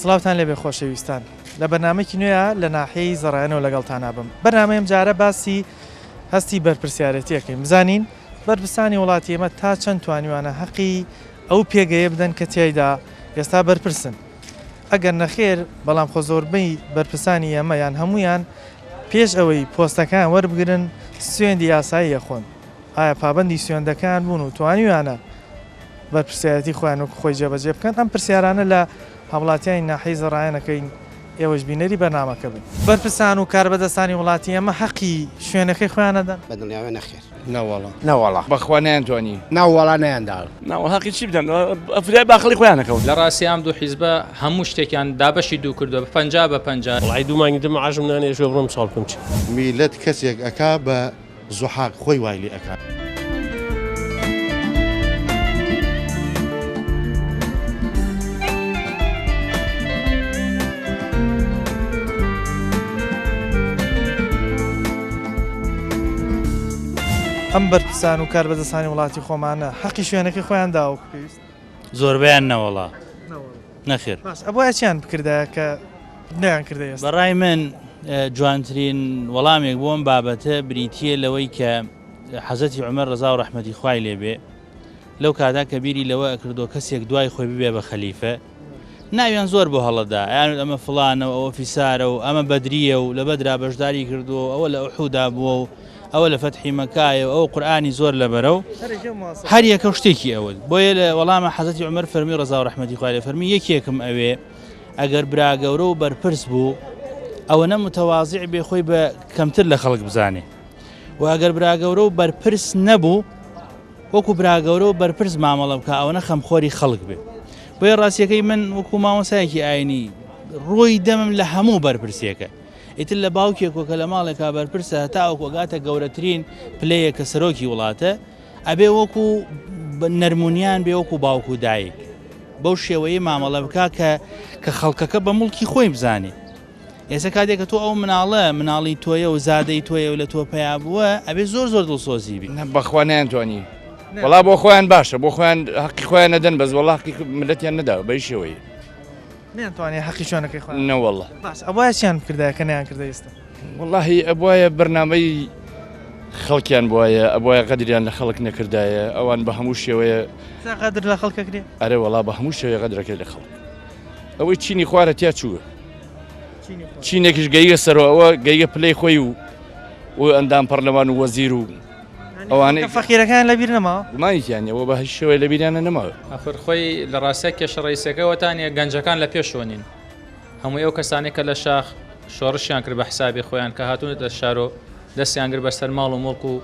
سڵاوتان لێبێ خۆشەویستان لە بەرنامەیەکی نوێیە لە ناحیەی زەڕایەنەوە لەگەڵتان نابم. بەرنامەیەم جارە باسی هەستی بەرپرسیارەتیەکەین. بزانین بەرپرسانی وڵاتی ئێمە تا چەند توانیوانە حەقی ئەو پێگەیە بدەن کە تیایدا ئێستا بەرپرسن. ئەگەر نەخێر بەڵام خۆ زۆربەی بەرپرسانی ئێمە یان هەمویان پێش ئەوەی پۆستەکان وەربگرن سوێندی یاسایی یەخۆن. ئایا پابەندی سوێندەکان بوون و توانیوانە بەرپرسیارەتی خۆیان وەکو خۆی جێبەجێ بکەن؟ ئەم پرسیارانە لە هەوڵاتیانی ناحیەی زەڕایەنەکەین ئێوەش بینەری بەرنامەکە بن. بەرپرسان و کاربەدەستانی وڵاتی ئێمە حەقی شوێنەکەی خۆیان نەدەن؟ بەدڵنیاوێ نەخێر. نەوەڵا بەخوا نەیانتوانی ناوەڵا نەیانداڵ ناوەڵاقی چی بدەن ئەفرای باخەڵی خۆیانەکەوت. لە ڕاستی ئەم دوو حیزبە هەموو شتێکیان دابەشی دوو کردووە 50-50. وڵای دوومانگی دم عاژم نانێژوە بڕم ساڵ بکەم چی میلەت کەسێک ئەکا بە زوحاق خۆی وای لێ ئەکا. ئەم بەرپرسان و کاربەدەستانی وڵاتی خۆمانە حەقی شوێنەکەی خۆیان داوە پێویست؟ زۆربیان نەوەڵا نەخێر. ئەوە چیان بکردایە کە نەیان کردە ئێستا؟ بەڕای من جوانترین وەڵامێک بۆ ئەم بابەتە بریتیە لەوەی کە حەزەتی عومەر ڕەزا و ڕەحمەتی خوای لێبێ لەو کادا کە بیری لەوە ئەکردو کەسێک دوای خۆی ببێ بە خەلیفە ناویان زۆر بۆ هەڵەدا یانوت ئەمە فڵانە و ئەوە فیسارە و ئەمە بەدریە و لە بەدرا بەشداری کردو ئەوە لە ئوحودا بووە و ئەوە لە فەتحی مەکایە و ئەو قورئانی زۆر لەبەرە و هەر یەکە شتێکی ئەوە بۆیە لە وەڵامە حەزەتی عومەر فەرمی ڕەزا و ڕەحمەتی خوای لێ فەرمی یەکێکم ئەوێ ئەگەر برا گەورە و بەرپرس بوو ئەوە نە متەواضیع بێ خۆی بە کەمتر لە خەڵک بزانێ و ئەگەر برا گەورە و بەرپرس نەبوو وەکو برا گەورە و بەرپرس مامەڵە بکە ئەوە نە خەمخۆری خەڵک بێ. بۆیە ڕاستیەکەی من وەکو مامۆسایەکی ئاینی ڕۆی دەمم لە هەموو بەرپرسیەکە ئیتر لە باوکێک کە لە ماڵێکا بەرپرسە هەتاوەکو ئەگاتە گەورەترین پلەیە کە سەرۆکی وڵاتە ئەبێ وەکو نەرمونیان بێ وەکو باوکو دایک بەو شێوەیە مامەڵە بکە کە خەڵکەکە بە مڵکی خۆی بزانێ. ئێستا کاتێککە تۆ ئەو مناڵی تۆیە و زادەی تۆیە و لە تۆ پیا بووە ئەبێ زۆر دڵسۆزی بی. بەخوا نەیانتوانی وەڵا بۆ خۆیان باشە بۆ خۆیان حەقی خۆیان نەدەن بەس وەڵا حەقی ملەتیان نەدا بەی شێوەیە نەیانتوانێت حەقی شوێنەکەی خۆیان نەوەڵا. باش ئەوە چیان بکردایە کە نەیان کردە ئێستا؟ وەڵاهی ئەبوایە بەرنامەی خەڵکیان بوایە ئەبوایە قەدریان لە خەڵک نەکردایە ئەوان بە هەموو شێوەیە قەدر لە خەڵکە کرێ؟ ئەرێ وەڵا بە هەموو شێوەیە قەدرەکەی لە خەڵک ئەوەی چینی خوارە تیا چووە چینێکیش گەیگە سەرەوە ئەوە گەیگە پلەی خۆی و ئەندام پەرلەمان و وەزیر و ئەوانەی فەقیرەکان لەبیر نەماوە گومانیتیانەوە بە هیچ شێوەیە لەبیریانە نەماوە. ئەفر خۆی لە ڕاستە کێشە ڕئیسەکەوەتانە گەنجەکان لە پێشۆنین هەمووی ئەو کەسانێک کە لە شاخ شۆڕشیان کرد بە حسابی خۆیان کە هاتوونەتە شارۆ دەستیان کرد بەسەر ماڵ و مڵک و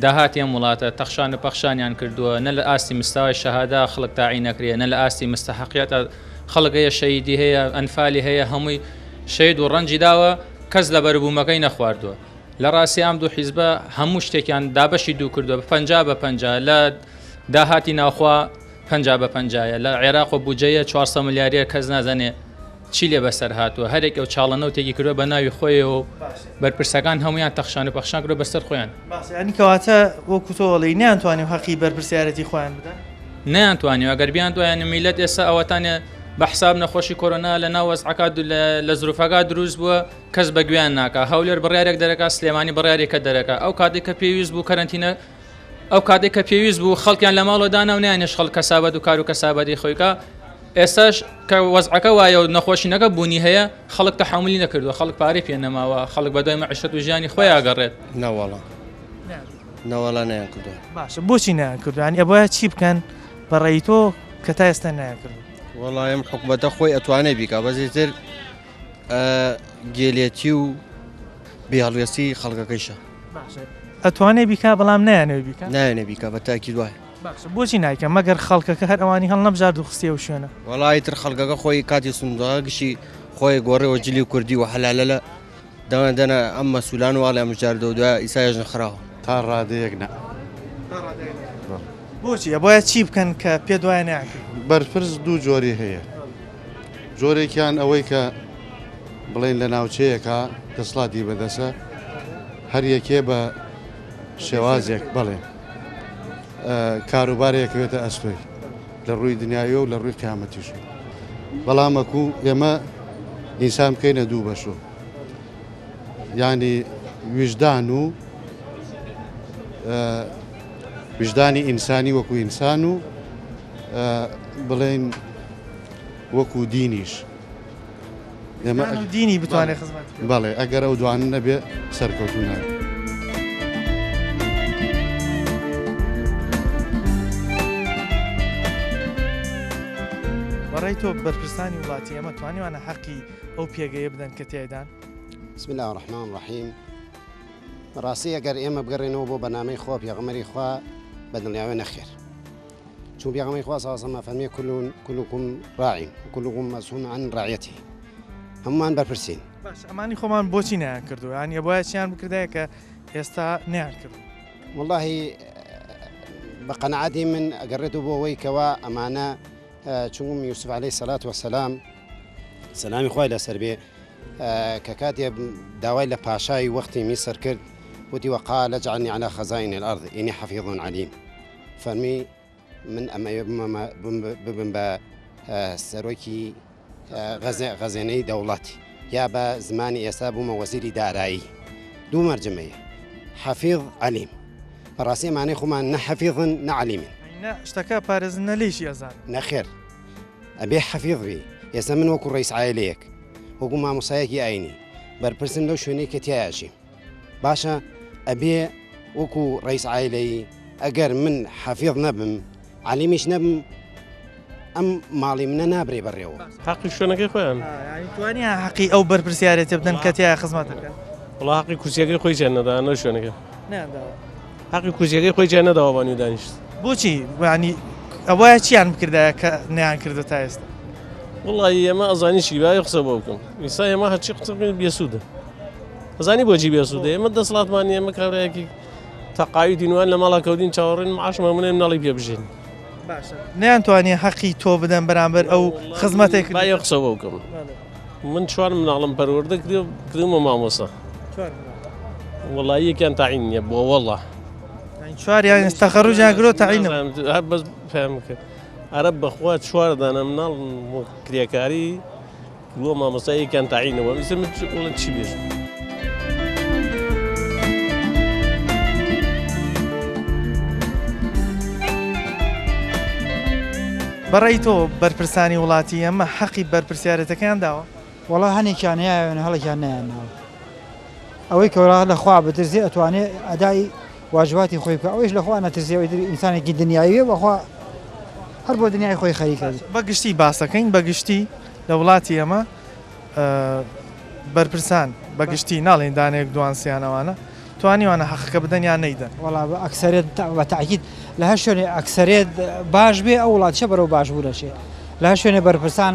داهاتیان وڵاتە تەخشان و پەخشانیان کردووە نە لە ئاستی مستاوای شەهادا خەڵک تاعی نەکرێ نە لە ئاستی مستەحەقیەتە خەڵک هەیە شەیدی هەیە ئەنفالی هەیە هەمووی شەید و ڕەنجی داوە کەس لە بەربوومەکەی نەخواردووە. لە ڕاستی ئەم دوو حیزبە هەموو شتێکیان دابەشی دوو کردووە 50-50 لە داهاتی ناوخوا 50-50 لە عێراق و بودجەیە 400 ملیاردە کەس نازانێ چی لێ بەسەر هاتووە هەرێک ئەو چاڵەنە و تێکی کردووە بە ناوی خۆی و بەرپرسەکان هەمویان تەخشان و پەخشان کردو بەسەر خۆیان. ینی کەواتە وەکو تۆڵی نەیانتوانێت حەقی بەرپرسیارەتی خۆیان بدەن؟ نەیانتوانێت ئەگەر بیان دوایانە میلەت ئێستا ئەوەتانێ بە حساب نەخۆشی کۆرۆنا لە ناو وەزعەکە لە زروفەکە دروست بووە کەس بە گوێیان ناکە هەولێر بڕیارێک دەرەکە سلێمانی بڕیارێکە دەرەکە ئەو کاتێک کە پێویست بوو کەرەنتینە ئەو کاتێک کە پێویست بوو خەڵکیان لە ماڵەوە دانا و نەیانێش خەڵک کەسابەت و کار و کەسابەتی خۆیکە ئێستاش کە وەزعەکە وایە و نەخۆشینەکە بوونی هەیە خەڵک تەحملی نەکردووە خەڵک پارەی پێ نەماوە خەڵک بەدوای مەعیشەت و ژیانی خۆی ئاگەڕێت. نەوەڵا نەیان کردووە. باشە بۆچی نەیان کردووە؟ ینی ئەبوایە چی بکەن بەڕێی تۆ کە تا ئێستا نەیان کردووە؟ وەڵای ئەم حکومەتە خۆی ئەتوانێت بیکە بەزیتر گێلێتی و بێهەڵوێستی خەڵکەکەیشە ئەتوانێت بیکا بەڵام نایانەوە بیکە نایەنێ بیکە بە تاکی دوای. بۆچی نایکە مەگەر خەڵکەکە هەر ئەوانی هەڵ نەبژارد و خستێ و شوێنە؟ وەڵای تر خەڵکەکە خۆی کاتی سندوقە گشتی خۆی گۆڕێەوە جلی و کوردی و حەلالە لە دەنا ئەم مەسوولان واڵی ئەم ژاردە و دوای ئیسایەژ نەخراوە تا ڕادەیەک نە بۆچی بۆیە چی بکەن کە پێ دوای ناکرد بەرپرس دوو جۆری هەیە جۆرێکیان ئەوەی کە بڵێن لە ناوچەیەکە دەسڵاتی بەدەسە هەر یەکێ بە شێوازێک بڵێ کاروبارێکەوێتە ئەستۆی لە ڕووی دنیاوی و لە ڕووی قیامەتیش بەڵامەکو ئێمە ئینسان بکەینە دوو بەشۆ یعنی وجدان و وجدانی ئینسانی وەکو ئینسان و بڵێن وەکو دینیش دینی بتوانێت خزمەت بەڵێ ئەگەر ئەو دوانە نەبێ سەرکەوتو نابێت بەڕێی تۆ بەرپرسانی وڵاتی ئەمە توانیوانە حەقی ئەو پێگەیە بدەن کە تێدان بسم الله الرحمن الرحیم ڕاستی ئەگەر ئێمە بگەڕێنەوە بۆ بەنامەی خۆ پێغەمبەری خوا بە دڵنیاوی نەخێر چون پێغەمبەری خوا صلی الله علیه و سلم فەرمێ كلكم راع وكلكم مسؤول عن رعيته هەمومان بەرپرسین باش ئەمانی خۆمان بۆچی نیان کردو یعنی بۆیە چیان بکردایە کە ئێستا نیان کرد والله بە قەنەعەتی من ئەگەڕێتەوە بۆ ئەوەی کەوا ئەمانە چونگم یوسف عليه الصلاة والسلام سلامی خوای لەسەر بێ کە کاتێ داوای لە پاشای وەختی میسر کرد وتی وقال اجعلني على خزائن الأرض إني حفيظ عليم فەرمی من ئەمە ببم بە سەرۆکی غەزێنەی دەوڵەت یا بە زمانی ئێستا بوومە وەزیری دارایی دوو مەرجمەیە حەفیظ عەلیم بەڕاستی مانای خۆمان نە حەفیظن نە عەلیمن شتەکە پارێزنە لێشی ئەزان نەخێر ئەبێ حەفیظ بێ ئێستا من وەکو ڕئیس عایلەیەک وەکو مامۆسایەکی ئاینی بەرپرسم لەو شوێنەی کە تیایژیم باشە ئەبێ وەکو ڕئیس عایلەی ئەگەر من حەفیظ نەبم عەلیمیش نەبم ئەم ماڵی منە نابرێ بەڕێوە حەقی شوێنەکەی خۆیان توانیە حەقی ئەو بەرپرسیارێتە بدەن کە تیا خزمەتەکە وڵا حەقی کورسیەکەی خۆی جیان نەدا لەو شوێنەکە حەقی کورسیەکەی خۆی جیان نەداوە بانی دانیشت بۆچی ینی ئەوەیە چیان بکردایە کە نیان کردو تا ئێستا وڵی ئێمە ئەزانیشی بای قسە بۆ بکەم ئیسا ئێمە هەرچی قسەکەین بێسوودە ئەزانی بۆچی بێسوودە ئێمە دەسەڵاتمان ئێمە کارەیەکی تەقاویدی نوان لە ماڵا کەوتین چاوەڕێن معاشمە منێ مناڵی پێ بژین نەیانتوانێت حەقی تۆ بدەن بەرامبەر ئەو خزمەتێک بای قسە بۆ بکەم من چوار مناڵم پەروەردە کردومە مامۆسا وڵی یەکیان تاعین نییە بۆ وەڵا چواریان تەخەڕوجیان گرۆ تاعینە هەر بەس فهمکە ئەرە بەخوا چوار دانە مناڵ کرێکاری بۆ مامۆسایەکیان تاعینەوە میسە من چی بێژ بەڕێی تۆ بەرپرسانی وڵاتی ئەمە حەقی بەرپرسیارەتەکەیان داوە وڵا هەنێکیان هەیە هەڵێکیان نایانناوە ئەوەی کەورا لەخوا بترسێ ئەتوانێت ئەدای واژواتی خۆی بکە ئەوەش لەخوا نەترسێەوەی ئینسانێکی دنیاویە بەخوا هەر بۆ دنیای خۆی خەریکە بەگشتی باسەکەین بەگشتی لە وڵاتی ئەمە بەرپرسان بەگشتی ناڵێن دانێک دوانسییانەوانە توانیوانە حەقەکە بدەن یان نەیدەن وڵا ئەکسەرێت بە تاکید لە هەر شوێنێ ئەکسەرێت باش بێ ئەو وڵاتچە بەرەو باش بوورەچێ لە هەر شوێنێ بەرپرسان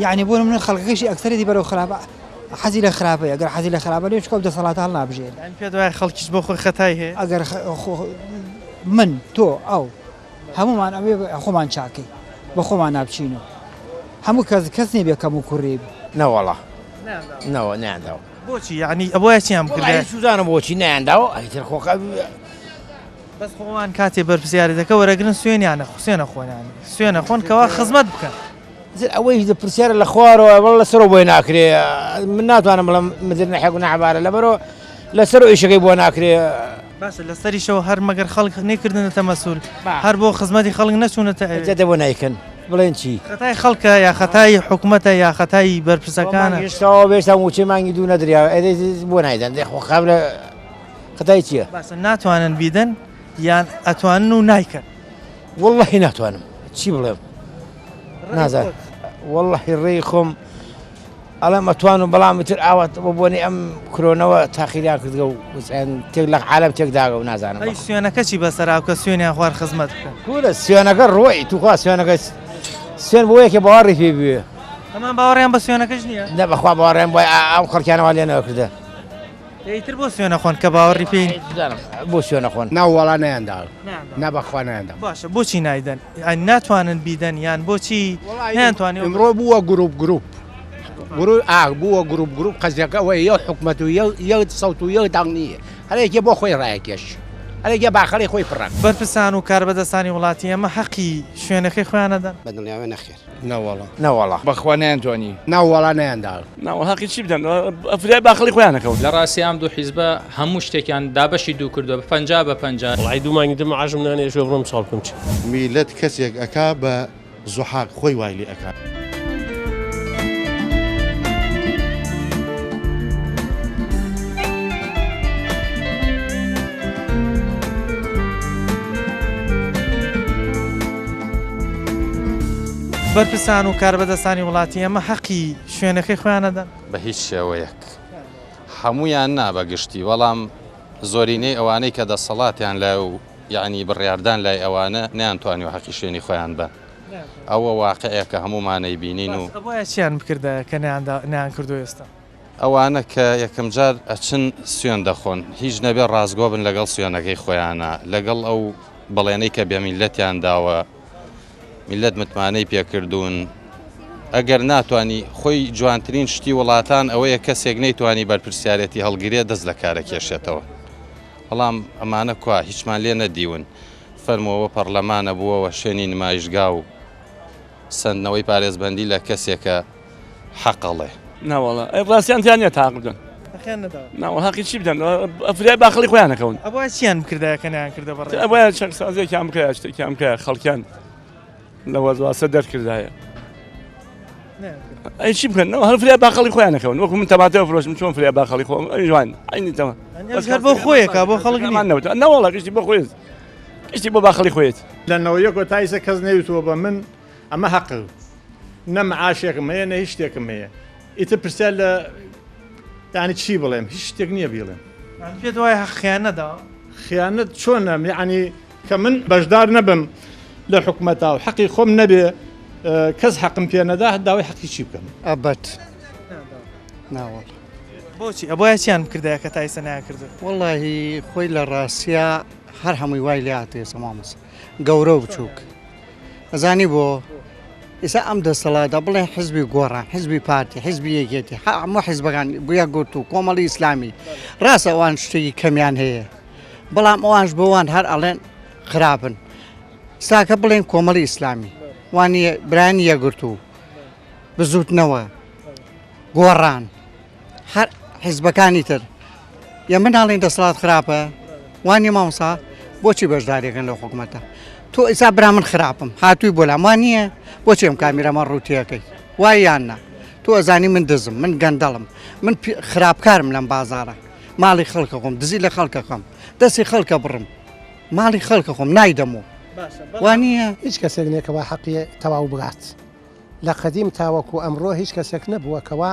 یعنی بۆ من خەڵکەکەشی ئەکسەرێتی بەرەو خراپە حەزی لە خراپەیە ئەگەر حەزی لە خراپە لێ چکە دەسەڵاتە هەڵ نابژێت پێ دوای خەڵکیش بۆ خۆی خەتای هەیە ئەگەر من تۆ ئەو هەمومان ئەوێ خۆمان چاکەی بە خۆمان نابچینەوە هەموو کەس نێ بێ کەم و کوڕێ نەوەڵا نەوە نایانداوە بۆچی یعنی ئەوەیە چیان بکردێت سوزانە بۆچی نایانداوە ئەیتر خۆکە بەس خۆوان کاتێ بەرپرسیارەتەکە وەرەگرن سوێنیانە سوێنە خۆیان سوێنە خۆن کەوا خزمەت بکەن ئەوەی پرسیارە لە خوارەوە بەڵ لەسەر بۆی ناکرێ من ناتوانم بڵم مدر نەحێک و نەحبارە لەبەرەوە لەسەر ئیشەکەی بۆ ناکرێ باشە لەسەریشەوە هەر مەگەر خەڵک نێکردنەتە مەسوول هەر بۆ خزمەتی خەڵک نەچوونەتە جەدە بۆ نایکەن بڵێن چی خەتای خەڵکە یا خەتای حکوومەتە یا خەتای بەرپرسەکانە هێشتاوە بێستا موچێ مانگی دوو نەدریا بۆ نایدەن دەخۆخاب لە خەتای چییە باشە ناتوانن بیدەن یان ئەتوانن و نایکەن وەڵڵەهی ناتوانم چی بڵێم نازانم وەڵڵەهی ڕێی خۆم ئەڵێم ئەتوان و بەڵام تر ئاوات بۆ بۆنی ئەم کرۆنەوە تاخیریان کردگە و تێک لە عالەم تێکداگە و نازانم ئەی سوێنەکە چی بەسەراو کە سوێنیان خوار خزمەت بکەن کوورە سوێنەکە ڕۆی توخوا سوێنەکە سوێن بۆ یەکێ باوەڕی پێ بوێ ئەمان باوەڕیان بە سوێنەکەش نییە نە بەخوا باوەڕیان بۆ ئەم خەڵکیانەوە لێ نەکردە ئیتر بۆ سوێنە خۆن کە باوەڕی پێین بۆ سوێنە خۆن ناوەڵا نەیانداڵ نەبەخوا نەیاندا باشە بۆچی نایدەن ناتوانن بیدەن یان بۆچی نیانتوانێت ئەمڕۆ بووە گروپ بووە گروپ قەزیەکە ئەوەی یە حکومەت و یە سەوت و یە داڵ نییە هەرێکێ بۆ خۆی ڕایەکێش هەرێکێ باخەڵی خۆی پڕان بەرپرسان و کاربەدەستانی وڵاتی ئەمە حەقی شوێنەکەی خۆیانەدەن بە دڵنیاوێ نەخێر نەوەڵا بەخوا نەیانتوانی ناوەڵا نەیانداڵ ناوەڵاقی چی بدەن ئەفرای باخەڵی خۆیانەکەون لە ڕاستی ئەم دوو حیزبە هەموو شتێکیان دابەشی دوو کردووە بە 50 وڵای دوومانی دم عژم نانێ شۆ بڕم ساڵ بکەم چی میلەت کەسێک ئەکا بە زوحاق خۆی وای لێ ئەکا بەرپرسان و کاربەدەستانی وڵاتی ئەمە حەقی شوێنەکەی خۆیانەدەن بە هیچ شێوەیەک هەمویان نابەگشتی بەڵام زۆرینەی ئەوانەی کە دەسەڵاتیان لای و یعنی بڕیاردان لای ئەوانە نەیانتوانی و حەقی شوێنی خۆیان بە ئەوە واقعەیە کە هەمومانەی بینین و بۆیە چیان بکردە کە نیان کردو ئێستا ئەوانە کە یەکەم جار ئەچن سوێن دەخۆن هیچ نەبێ ڕازگۆ بن لەگەڵ سوێنەکەی خۆیانە لەگەڵ ئەو بەڵێنەی کە بێ میلەتیان داوە میلەت متمانەی پێکردوون ئەگەر ناتوانی خۆی جوانترین شتی وڵاتان ئەوەیە کەسێک نەیتوانی بەرپرسیارەتی هەڵگیرێ دەست لە کارە کێشێتەوە بەڵام ئەمانە کوا هیچمان لێ نەدیون فەرمەوە پەرلەمانە بووەوە شوێنی نمایشگا و سندنەوەی پارێزبەندی لە کەسێکە حەقەڵێ ناوەڵا ڕاستیان تیانە تاق بدەن ناوەڵاقی چی بدەن ئەفرای باخەڵی خۆیانەکەون ئەوە چیان بکردە کە نیان کردە بەڕێ ئەوە چەند سازێکیان بکە شتێکیان بکە خەڵکیان لە وەزواسە دەرکردایە ئەی چی بکەن هەر فرای باخەڵی خۆیانەکەون وەکو من تەماتە فرۆشم چۆن فرای باخەڵی خۆم ئەی جوان عینیتەوە بۆ خۆیەکە بۆ خەڵک نەوەڵا گشتی بۆ خۆیت گشتی بۆ باخەڵی خۆیت لەنەوە یەک تایسە کەس نەویستوە بە من ئەمە حەق نە معاشێکم هەیە نە هیچ شتێکم هەیە ئیتر پرسیار لە یانی چی بڵێم هیچ شتێک نییە بیڵێم پێت وایە خیانەدا خیانەت چۆنە یعنی کە من بەشدار نەبم لە حکومەتا و حەقی خۆم نەبێ کەس حەقم پێ نەدا داوای حەقی چی بکەم ئەبەت ناوەڵ بۆچی ئەوە چیان بکردەیە کە تایسە ناکردو وەڵاهی خۆی لە ڕاستیە هەر هەمووی وای لێ هاتێ سەمامەس گەورە و بچووک ئەزانی بۆ ئێستا ئەم دەسەڵاتە بڵێ حزبی گۆڕان حزبی پارتی حزبی یەکێتی هەموو حیزبەکان بویە گرت و کۆمەڵی ئیسلامی ڕاستە ئەوان شتێکی کەمیان هەیە بەڵام ئەوانش بۆوان هەر ئەڵێن خراپن ساکە بڵێن کۆمەڵی ئیسلامی وانە برانی یەگرت و بزوتنەوە گۆڕان هەر حیزبەکانی تر یا من ناڵێن دەسەڵات خراپە وانی مامۆستا بۆچی بەشداریەکەن لە حکومەتە تۆ ئێستا برا من خراپم هاتووی بۆ لام وان نییە بۆچی ئەم کامیرەمان ڕوتیەکەی وای یاننا تۆ ئەزانی من دزم من گەندەڵم من خراپکارم لەم بازارە ماڵی خەڵکە خۆم دزی لە خەڵکە خۆم دەستی خەڵکە بڕم ماڵی خەڵکە خۆم نایدەمەوە وانە هیچ کەسێک نێکەوە حەقی تەواو بگات لە قەدیم تاوەکو ئەمڕۆ هیچ کەسێک نەبووەکەوە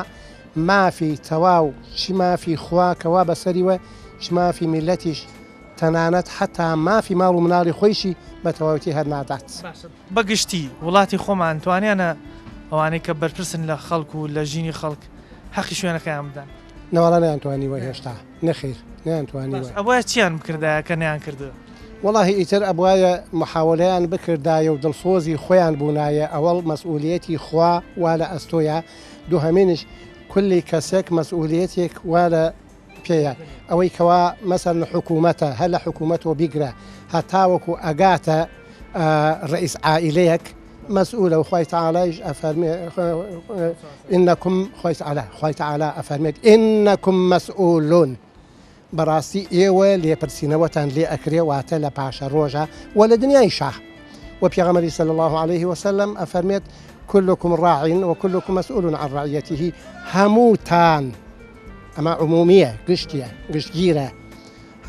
مافی تەواو چی مافی خواکەوە بەسەریوە چ مافی میلەتیش تەنانەت حتا مافی ماڵ و مناڵی خۆیشی بە تەواوەتی هەر نادات بەگشتی وڵاتی خۆمان توانیانە ئەوانەی کە بەرپرسن لە خەڵک و لە ژینی خەڵک حەقی شوێنەکەیان بدەن نەوەڵا نەیانتوانیوە هێشتا نەخیر نەیانتوانیوە ئەوە چیان بکردایە کە نیان کردو وڵاهی ئیتر ئەبوایە محاولەیان بکردایە و دڵسۆزی خۆیان بوونایە ئەوەڵ مەسئولیەتی خوا وا لە ئەستۆیە دووهەمینش کولی کەسێک مەسئولیەتێک وا لە پێیە ئەوەی کەوا مەسەر لە حکوومەتە هەر لە حکوومەتەوە بیگرە هەتاوەکو ئەگاتە ڕئیس عائیلەیەک مسؤولة وخوي تعالى أفرمي إنكم خوي تعالى أفرميت إنكم مسؤولون براسي إيوة ليبرسينوتان لأكري واتلا باشا روجا ولا دنيا شاه وبيغمري صلى الله عليه وسلم أفرميت كلكم راع وكلكم مسؤول عن رعيته هموتان أما عمومية قشتية قشتيرة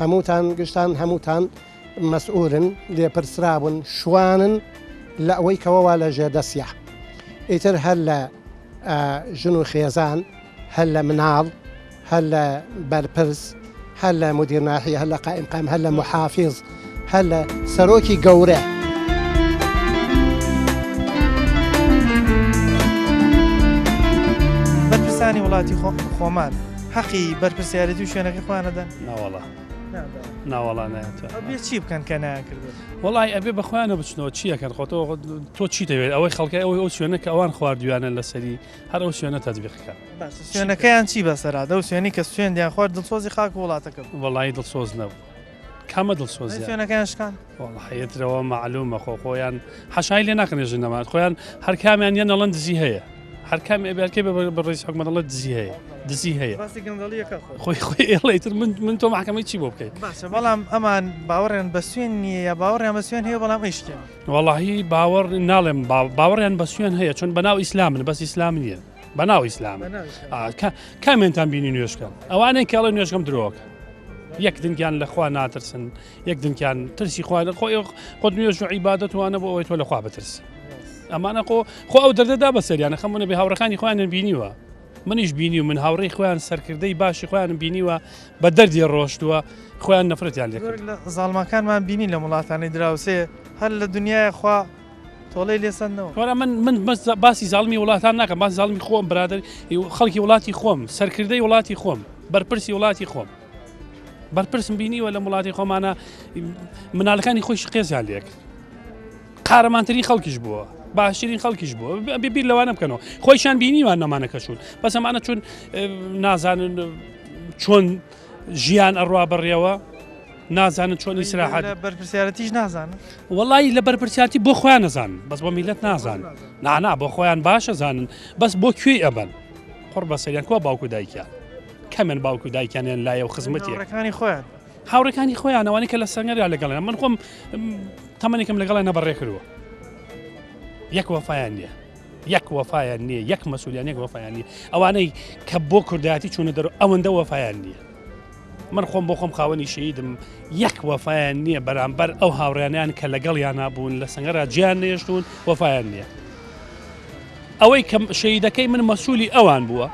هموتان مسؤول لبرسراب شوان لا ويك ولا جدسيا إتر هلا جنو خيزان هلا منال هلا بربرس هلا مدير ناحية هلا قائم قام هلا محافظ هلا سروكي قورة برپرسانی وڵاتی خۆمان حەقی بەرپرسیارەتی و شوێنەکەی خوانەدەن ناوەڵە ناوەڵا نایەتە بێ چی بکەن کە ناکردن وڵی ئەبێ بەخۆیانە بچنەوە چیەکەن خۆتەوە تۆ چی دەوێت ئەوەی خەڵکی ئەو شوێنە کە ئەوان خواردویانە لەسەری هەر ئەو شوێنە تەجبیقەکە شوێنەکەیان چی بەسەرادە و شوێنی کە سوێندیان خوارد دڵسۆزی خاک وڵاتەکە وڵی دڵسۆز نەبوو کامە دڵسۆزی شوێنەکەیان شکان حەیەترەوە معلومە خۆیان حەشای لێ ناکەنێژن نەمان خۆیان هەر کامیان یان نەڵەن دزی هەیە هەر کامی ئەبێکێ بە ڕێز حکومەتەڵە دزی هەیە خۆی ئێڵێتر من تۆ محکەمەی چی بۆ بکەیت بەڵام ئەمان باوەڕیان بە سوێن نییە یا باوەڕیان بە سوێن هەیە بەڵام ئیشکێن وەڵاهی باوەڕ ناڵێم باوەڕیان بە سوێن هەیە چۆن بەناو ئیسلامن بەس ئیسلام نییە بەناو ئیسلام کامێنتان بینی نوێشکەن ئەوانەی کاڵی نوێشکەم درۆکە یەک دنگیان لەخوا ناترسن یەک دنگیان ترسی خوانە خۆ نوێژ و عیبادەتوانە بۆ ئەوەی تۆ لەخوا بترسی ئەمانە خۆ ئەو دەردەدا بە سەریانە خەمونە بێ هاوڕەکانی خۆیانن بینیوە منیش بینی و من هاوڕێی خۆیان سەرکردەی باشی خۆیانم بینیوە بە دەردی ڕۆشتووە خۆیان نەفرەتیان لێ زاڵمەکانمان بینی لە وڵاتانی دراوسێ هەر لە دنیای خوا تۆڵەی لێسەندنەوە وەرە من باسی زاڵمی وڵاتان ناکەم باسی زاڵمی خۆم برادر خەڵکی وڵاتی خۆم سەرکردەی وڵاتی خۆم بەرپرسی وڵاتی خۆم بەرپرسم بینیوە لە وڵاتی خۆمانە مناڵەکانی خۆی قێزیان لێک قارەمانترین خەڵکیش بووە باشترین خەڵکیش بووە بیر لەوانە بکەنەوە خۆیشان بینیوان نەمانەکەشون بەس ئەمانە چون نازانن چۆن ژیان ئەڕوا بڕێەوە نازانن چۆن ئیسراحەت بەرپرسیارەتیش نازانن وەڵی لە بەرپرسیاتی بۆ خۆیان نەزانن بەس بۆ میلەت نازانن نانا بۆ خۆیان باشە زانن بەس بۆ کوێی ئەبەن قڕ بەسەریان کۆ باوکو دایکیان کەمێن باوکو دایکیانیان لایە و خزمەتی هاوڕەکانی خۆیان ئەوانەی کە لە سەنگەریا لەگەڵیان من خۆم تەمەنێکم لەگەڵیان نەبڕێ کردووە یەک وەفایان نییە یەک وەفایان نییە یەک مەسئولیان یەک وەفایان نییە ئەوانەی کە بۆ کوردایەتی چوونە دەرەوە ئەوەندە وەفایان نییە من خۆم بۆ خۆم خاوەنی شەیدم یەک وەفایان نییە بەرامبەر ئەو هاوڕیانیان کە لەگەڵیان نابوون لە سەنگەرا گیان نێشتون وەفایان نییە ئەوەی کە شەیدەکەی من مەسئولی ئەوان بووە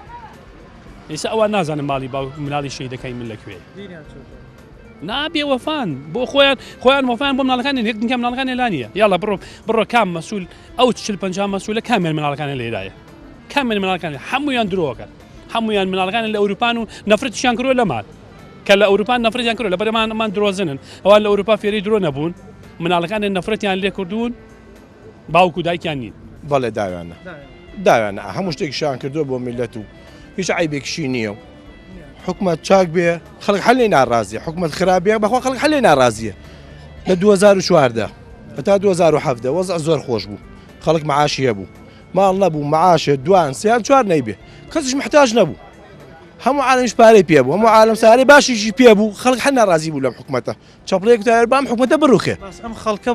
ئێستا ئەوان نازانم ماڵی مناڵی شەیدەکەی من لەکوێ نابێ وەفان بۆ خۆیان وەفان بۆ مناڵەکانی یەک دنگە مناڵەکانی لا نییە یاڵە بڕۆ کام مەسئول ئەو 40-50 مەسئولە کامیان مناڵەکانی لێرایە کامیان مناڵەکانی هەمویان درۆکەن هەمویان مناڵەکانی لە ئەوروپان و نەفرەتیان کردووە لە مال کە لە ئەوروپان نەفرەتیان کردووە لە بەرەمان درۆزنن ئەوان لە ئەوروپا فێری درۆ نەبوون مناڵەکانی نەفرەتیان لێ کردوون باوکو دایکیان نین بەڵێ داوانە هەموو شتێکیشیان کردووە بۆ میلەت و هیچ عیبێکشی نییە حکومت چاک بێ خەڵک هەر لێ ناڕازیە حکومت خراپە بەخوا خەڵک هەر لێ ناڕازیە لە 2014 تا 2017 وەزع زۆر خۆش بوو خەڵک معاشی هەبوو ماڵ نەبوو معاشە دوان سیان چوار نەیبێ کەسیش محتاج نەبوو هەموو عالەمیش پارەی پێ بوو هەموو عالەم سارەی باشیشی پێ بوو خەڵک هەر ناڕازی بوو لەم حکومەتە چاپڵەیەک تا بام حکومەتە بڕوخێ ئەم خەڵکە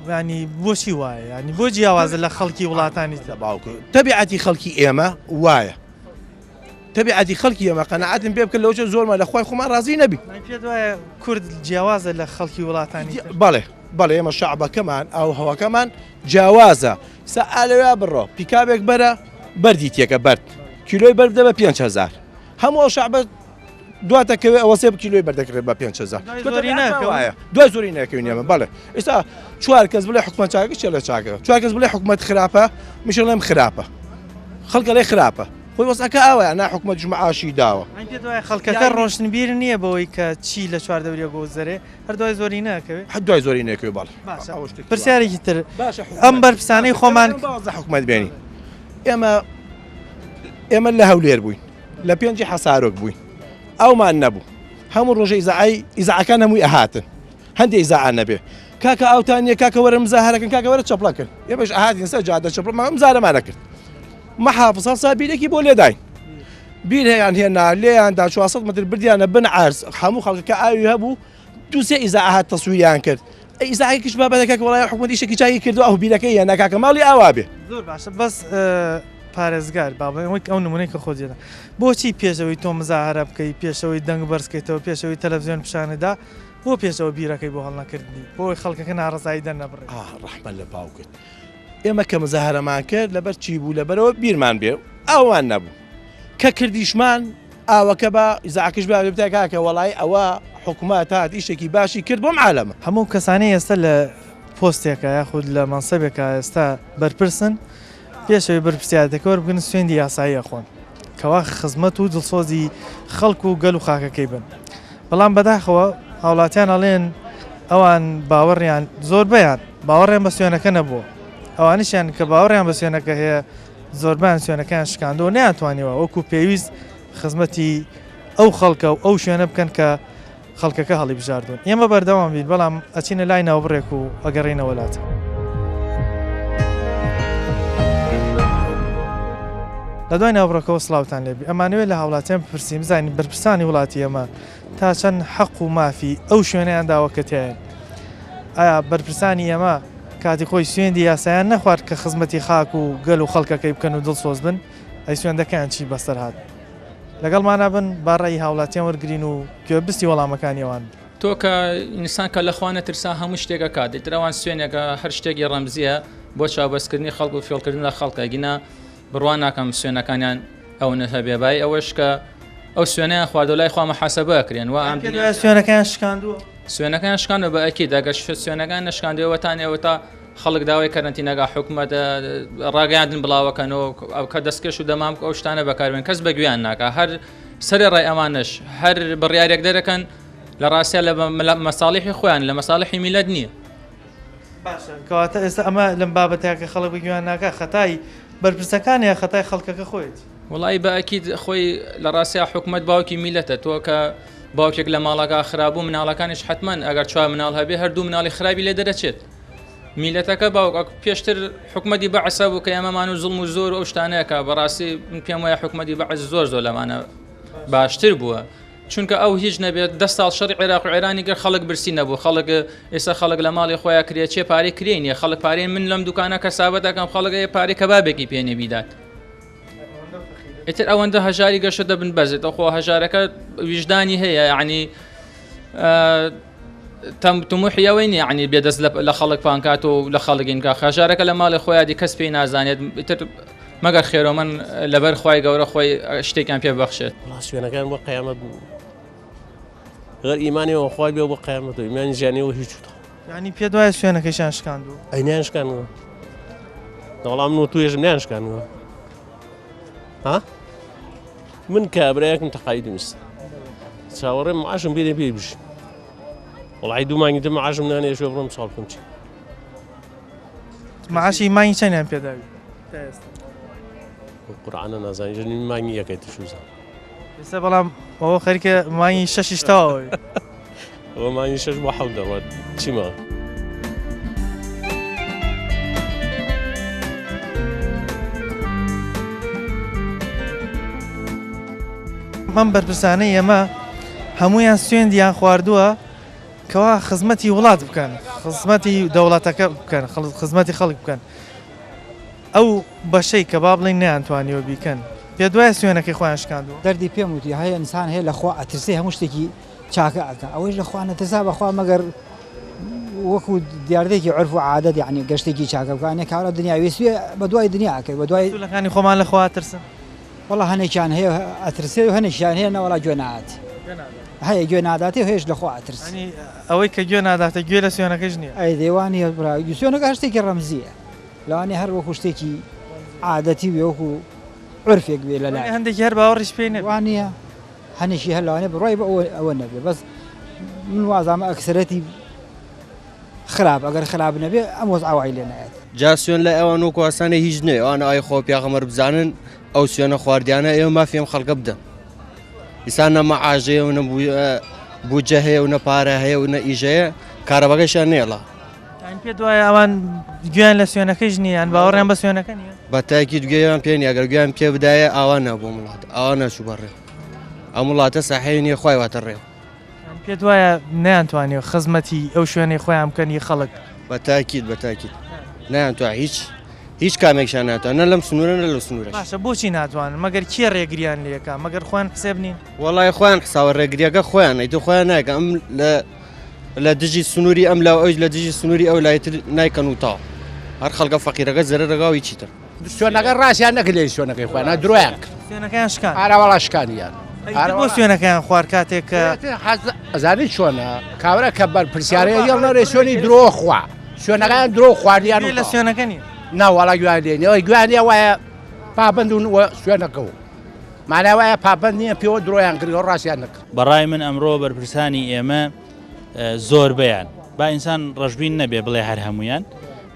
ینی بۆچی وایە ینی بۆ جیاوازە لە خەڵکی وڵاتانی باوکە تەبیعەتی خەڵکی ئێمە وایە تەبیعەتی خەڵکی ئێمە قەنەعەتم پێ بکە لەوجە زۆرمان لە خۆی خۆمان ڕازی نەبی پێت وایە کورد جیاوازە لە خەڵکی وڵاتانی بەڵێ ئێمە شەعبەکەمان ئەو هەواکەمان جیاوازە سا ئالەوێ بڕۆ پیکابێک بەرە بەردی تێکە بەرد کیلۆی بەرد دەبە 5,000 هەموو شەعبە دواتەکەوێ ئەوە سێ کیلۆی بەردەکرێت بە 5,000 دوای زۆری ناکەوین ئێمە بەڵێ ئێستا چوار کەس بڵێ حکومەت چاکە چێ لە چاکەوە چوار کەس بڵێ حکومەت خراپە میشڵێم خراپە خەڵکە لێ خراپە خۆی وەسەکە ئەوە نا حکومەت معاشی داوە خەڵکەکە ڕۆشنبیر نییە بەوەی کە چی لە چوار دەوریە گۆزەرێ هەر دوای زۆری ناکەوێت هەر دوای زۆری ناکەوێت باڵ پرسیارێکی تر ئەم بەرپرسانەی خۆمان حکومەت بێنی ئێمە لە هەولێر بووین لە پێنجی حەسارۆک بووین ئەومان نەبوو هەموو ڕۆژە ئیزاعەکان هەمووی ئەهاتن هەندێک ئیزاعان نەبێ کاکە ئەوتانیە کاکە وەرە مزاهرەکەن کاکە وەرە چەپڵەکەن ئێمەش ئاهاتین سەر جادە چەپڵمان مزارەمانە کرد محافظ هەڵسا بیرێکی بۆ لێداین بیر هەیان هێنا لێیاندا 400 متر بردیانە بن عرز هەموو خەڵکەکە ئاوی هەبوو دووسێ ئیزاعات تەسووریان کرد ئیزاعێکیش بابەتەکە وڵای حکومەت ئیشێکی چاکی کردو ئەو بیرەکەی هێنا کاکە ماڵی ئاوا بێ زۆر باشە بەس پارێزگار بابەوەی ئەو نمونەی کە خۆجێدا بۆچی پێشەوەی تۆ مزاهرە بکەی پێشەوەی دەنگ بەرزکەیتەوە پێشەوەی تەلەڤیزیۆن پیشانەدا بۆ پێشەوە بیرەکەی بۆ هەڵنەکردنی بۆی خەڵکەکە ناڕزایی دەرنەبڕێت ڕەحمەت لە باوکت ئێمە کە مزاهرەمان کرد لەبەر چی بوو لەبەرەوە بیرمان بێ ئەوان نەبوو کە کردیشمان ئاوەکە بە ئیزاعکش بێ بتای کاکە وەڵای ئەوە حکومەت هات ئیشێکی باشی کرد بۆم عالەمە هەموو کەسانی ئێستا لە پۆستێکە یاخود لە مەنسەبێکە ئێستا بەرپرسن پێشەوەی بەرپرسیارەتەکە وەربگرن سوێندی یاساییە خۆن کەوا خزمەت و دڵسۆزی خەڵک و گەل و خاکەکەی بن بەڵام بەداخەوە هاوڵاتیان ئەڵێن ئەوان باوەڕیان زۆربەیان باوەڕیان بە سوێنەکە نەبووە ئەوانیشیان کە باوەڕیان بە سوێنەکە هەیە زۆربیان سوێنەکان شکاندەوە نەیانتوانیەوە وەکو پێویست خزمەتی ئەو خەڵکە و ئەو شوێنە بکەن کە خەڵکەکە هەڵی بژاردون ئێمە بەردەوام بین بەڵام ئەچینە لای ناوبڕێک و ئەگەڕێنە وڵاتە لە دوای ناوبڕەکەەوە سڵاوتان لێبی ئەمانوێت لە هاوڵاتیان بپرسیم بزانین بەرپرسانی وڵاتی ئەمە تا چەند حەق و مافی ئەو شوێنیان داوە کە تیان ئایا بەرپرسانی ئەمە کاتی خۆی سوێندی یاسایان نەخوارد کە خزمەتی خاک و گەل و خەڵکەکەی بکەن و دڵسۆز بن ئەی سوێندەکان چی بەسەر هات لەگەڵمانە بن باڕێی هاوڵاتیان وەرگرین و گوێبستی وەڵامەکانیەوان تۆ کە ئینسان کە لەخواانە ترسا هەموو شتێکە کات دەیتراوان سوێنێکە هەر شتێکی ڕەمزیە بۆ چاوبەستکردنی خەڵک و فێڵکردن لە خەڵکەگینە بڕوان ناکەم سوێنەکانیان ئەو نەهەبێبای ئەوەش کە ئەو سوێنیان خواردە لای خوا مەحاسەبە ئەکرێن و ئەم سوێنەکان شکاندووە سوێنەکان شکانە بە ئەکی دەگەر سوێنەکان نشکاندەوەتانەوە تا خەڵک داوای کەرنتینەگا حکوومەت ڕاگەاندن بڵاوەکەنەوە ئەو کە دەستکەش و دەمام ئەو شتانە بەکاربێن کەس بە گویان ناکە هەر سەری ڕای ئەمانش هەر بڕیارێک دەرەکەن لە ڕاستە لە مەساڵحی خۆیان لە مەساڵحی میلەت نییە کەواتە ئێستا ئەمە لەم بابەتەیە کە خەڵک بگویان ناکە خەتای بەرپرسەکانیە خەتای خەڵکەکە خۆیت وڵی بە ئەکید خۆی لە ڕاستیا حکوومەت باوکی میلەتە تۆ کە باوکێک لە ماڵەکە خراببوو مناڵەکانیش حتمما ئەگەر چوار مناڵ هەبێ هەردوو مناڵی خراپی لێ دەرەچێت میلەتەکە باوک پێشتر حکوومەتی بەعسە بوو کە ئەمەمان و زڵم و زۆر ئەو شتانەیەکە بەڕاستی پێم وایە حکوومەتی بەعز زۆر لەمانە باشتر بووە چونکە ئەو هیچ نەبێت 10 ساڵ شەڕی عێراق و عێرانی گەر خەڵک برسی نەبوو خەڵک ئێستا خەڵک لە ماڵی خۆیان کرێت چێ پارەی کرێنیە خەڵک پارەی من لەم دوکانە کە سابەت دەکەم خەڵک پارەی کەبابێکی پێ نەبیدات ئیتر ئەوەندە هەژاری گەشە دەبن بەزێت ئەوخۆ هەژارەکە ویژدانی هەیە یعنی تموحیەوەی نیە عنی بێدەست لە خەڵک پانکات و لە خەڵگینکە خەژارەکە لە ماڵی خۆیادی کەس پێی نازانێت ئیتر مەگەر خێرۆ من لەبەر خۆی گەورە خۆی شتێکیان پێ بەخشێت سوێنەکان بۆ قیامەت بوو غەر ئیمانیەوە خۆی بێ بۆ قیامەت و ئیمانی ژیانیەوە هیچ ینی پێ دوایە سوێنەکەیشان شکاندووە ئەینیان شکاندووە دەوڵام و توێژم نیان شکاندووە ها من کابراایەکم تەقاعیدی ویست چاوەڕێم معاشم بێنێ پێی بژ وڵی دوو مانگی دە معاشم نانێ شوێ بڕۆم ساڵ بکەم چی معاشی مانگی چەندیان پێداوی قورعانە نازانی ژنی مانگی یەکەی تشوزان ئێستا بەڵام ئەوە خەریکە مانگی شەشیش تەواوی ئەوە مانگی شەش بۆ حەوت دەڕوات چیمە من بەرپرسانەی ئێمە هەمویان سوێندیان خواردووە کەوا خزمەتی وڵات بکەن خزمەتی دەوڵەتەکە بکەن خزمەتی خەڵک بکەن ئەو بەشەی کە با بڵین نەیانتوانیەوە بیکەن پێ دوای سوێنەکەی خۆیان شکاندووە دەردی پێم وتی هەیە ئینسان هەیە لەخوا ئەترسێ هەموو شتێکی چاکە ئەکە ئەوەش لەخوا نەترسا بەخوا مەگەر وەکو دیاردێکی عرف و عادەت یعنی گەشتێکی چاکە بکانێ کارە دنیاوی سوێ بە دوای دنیاکەی بە دوای لەکانی خۆمان لەخوا ترسن وەڵا هەنێکیان هەیە ئەترسێ و هەنێکیان هەیە نەوەڵا گوێ نهاتی هەیە گوێ ناداتی و هێش لەخوا ئەترس ئەوەی کە گوێ ناداتە گوێ لە سوێنەکەش نییە ئەی دەیوانی سوێنەکە شتێکی ڕەمزیە لەوانێ هەر وەکو شتێکی عادەتی وەکو عرفێک بێ لە لای هەندێکی هەر باوەڕیش پێی وانە هەنێکی هەر لەوانێ بڕای بە ئەوە نەبێ بەس من وازامە ئەکسەرەتی خراپ ئەگەر خراپ نەبێ ئەم وەز ئاوای لێ نایەت جا سوێن لە ئەوان وەکو ئاسانە هیچ نێ ئەوانە ئای خۆ پیاغەمبەر بزانن ئەو سوێنە خواردیانە ئێوە مافیم خەڵکە بدەن ئیسان نە مەعاژەیە و نە بوجە هەیە و نە پارە هەیە و نە ئیژەیە کارەبەکەشیان نێڵە پێ دوایە ئەوان گویان لە سوێنەکەش نییان باوەڕیان بە سوێنەکە نیە بە تاکیید گوێیان پێ نیە ئەگەر گویان پێ بدایە ئاوا نابوو وڵات ئاوا ناچوو بەڕێ ئەم وڵاتە ساحەی نییە خۆی واتە ڕێ پێ دوایە نەیانتوانێت خزمەتی ئەو شوێنەی خۆیان بکەنی خەڵک بە تاکیید نەیانتوان هیچ کامێکشان ناتوان نە لەم سنوورە نە لە سنوورە باشە بۆچی ناتوانن مەگەر کێ ڕێگریان لێکە مەگەر خۆیان حسێب نین وەڵای خۆیان حساوە ڕێگریەکە خۆیان ئەیتە خۆیان نایکە ئەم لە دژی سنووری ئەم لاو ئەوش لە دژی سنووری ئەو لایتر نایکەن و تاو هەر خەڵکە فەقیرەکە زەرە ڕگاوی چیتر سوێنەکە ڕاستیان نەکرد لێ سوێنەکەی خۆیان درۆیان سوێنەکەیان شکان ئاراوەڵا شکانیان بۆ سوێنەکەیان خوارد کاتێک کە ئەزانی چۆنە کاورە کە بەر پرسیارەیە یەڵ نەڕێ سوێنی درۆ خوا سوێنەکەیان درۆ خواردیان لە سوێنەکە نیە ناوەڵا گویان لێنەوەی گویانە وایە پابند و سوێنەکە و معناوایە پاپەند نییە پێوە درۆیان کردەوە ڕاستیان نەکرد. بەڕای من ئەمڕۆ بەرپرسانی ئێمە زۆربەیان با ئینسان ڕەشبین نەبێ بڵێ هەر هەمویان،